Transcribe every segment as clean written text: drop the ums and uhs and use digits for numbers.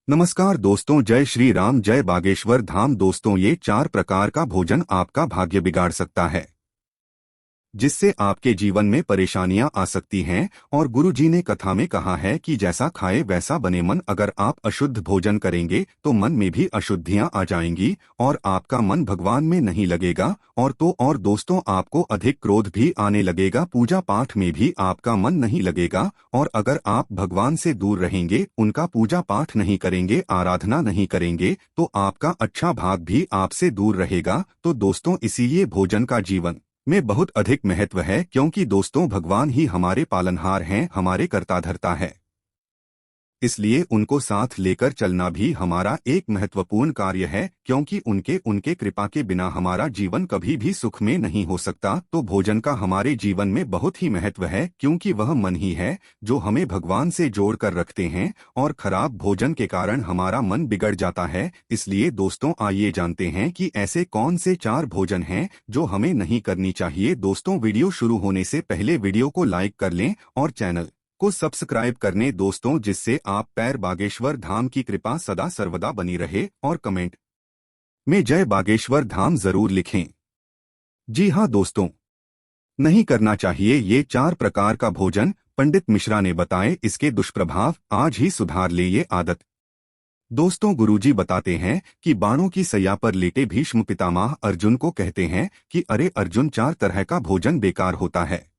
नमस्कार दोस्तों, जय श्री राम, जय बागेश्वर धाम। दोस्तों, ये 4 प्रकार का भोजन आपका भाग्य बिगाड़ सकता है, जिससे आपके जीवन में परेशानियां आ सकती हैं। और गुरुजी ने कथा में कहा है कि जैसा खाए वैसा बने मन। अगर आप अशुद्ध भोजन करेंगे तो मन में भी अशुद्धियां आ जाएंगी और आपका मन भगवान में नहीं लगेगा। और दोस्तों, आपको अधिक क्रोध भी आने लगेगा। पूजा पाठ में भी आपका मन नहीं लगेगा। और अगर आप भगवान से दूर रहेंगे, उनका पूजा पाठ नहीं करेंगे, आराधना नहीं करेंगे, तो आपका अच्छा भाग भी आपसे दूर रहेगा। तो दोस्तों, इसीलिए भोजन का जीवन में बहुत अधिक महत्व है, क्योंकि दोस्तों भगवान ही हमारे पालनहार हैं, हमारे कर्ता धर्ता है। इसलिए उनको साथ लेकर चलना भी हमारा एक महत्वपूर्ण कार्य है, क्योंकि उनके कृपा के बिना हमारा जीवन कभी भी सुख में नहीं हो सकता। तो भोजन का हमारे जीवन में बहुत ही महत्व है, क्योंकि वह मन ही है जो हमें भगवान से जोड़ कर रखते हैं। और खराब भोजन के कारण हमारा मन बिगड़ जाता है। इसलिए दोस्तों, आइए जानते हैं कि ऐसे कौन से 4 भोजन हैं जो हमें नहीं करनी चाहिए। दोस्तों, वीडियो शुरू होने से पहले वीडियो को लाइक कर लें और चैनल को सब्सक्राइब करने दोस्तों, जिससे आप पैर बागेश्वर धाम की कृपा सदा सर्वदा बनी रहे। और कमेंट में जय बागेश्वर धाम जरूर लिखें। जी हाँ दोस्तों, नहीं करना चाहिए ये 4 प्रकार का भोजन। पंडित मिश्रा ने बताए इसके दुष्प्रभाव। आज ही सुधार ले ये आदत। दोस्तों, गुरुजी बताते हैं कि बाणों की सैया पर लेटे भीष्म पितामह अर्जुन को कहते हैं कि अरे अर्जुन, 4 तरह का भोजन बेकार होता है।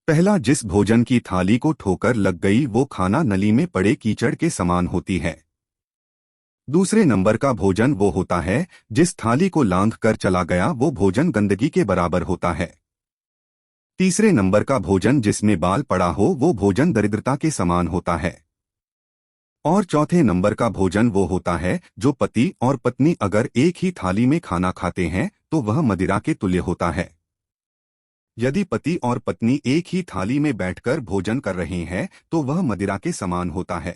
पहला, जिस भोजन की थाली को ठोकर लग गई वो खाना नली में पड़े कीचड़ के समान होती है। दूसरे नंबर का भोजन वो होता है जिस थाली को लांघ कर चला गया वो भोजन गंदगी के बराबर होता है। तीसरे नंबर का भोजन जिसमें बाल पड़ा हो वो भोजन दरिद्रता के समान होता है। और चौथे नंबर का भोजन वो होता है जो पति और पत्नी अगर एक ही थाली में खाना खाते हैं तो वह मदिरा के तुल्य होता है। यदि पति और पत्नी एक ही थाली में बैठकर भोजन कर रहे हैं तो वह मदिरा के समान होता है।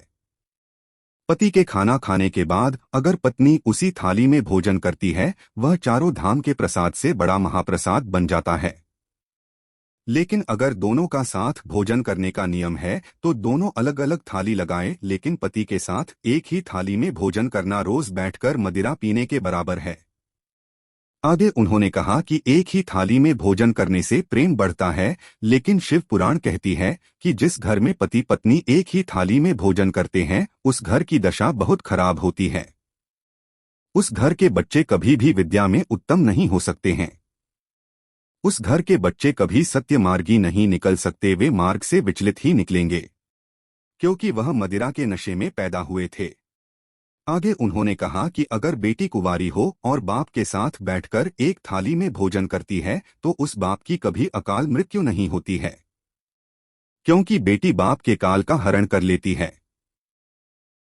पति के खाना खाने के बाद अगर पत्नी उसी थाली में भोजन करती है, वह चारों धाम के प्रसाद से बड़ा महाप्रसाद बन जाता है। लेकिन अगर दोनों का साथ भोजन करने का नियम है तो दोनों अलग अलग थाली लगाएं, लेकिन पति के साथ एक ही थाली में भोजन करना रोज बैठकर मदिरा पीने के बराबर है। आगे उन्होंने कहा कि एक ही थाली में भोजन करने से प्रेम बढ़ता है, लेकिन शिव पुराण कहती है कि जिस घर में पति पत्नी एक ही थाली में भोजन करते हैं उस घर की दशा बहुत खराब होती है। उस घर के बच्चे कभी भी विद्या में उत्तम नहीं हो सकते हैं। उस घर के बच्चे कभी सत्य मार्गी नहीं निकल सकते, वे मार्ग से विचलित ही निकलेंगे, क्योंकि वह मदिरा के नशे में पैदा हुए थे। आगे उन्होंने कहा कि अगर बेटी कुंवारी हो और बाप के साथ बैठकर एक थाली में भोजन करती है तो उस बाप की कभी अकाल मृत्यु नहीं होती है, क्योंकि बेटी बाप के काल का हरण कर लेती है।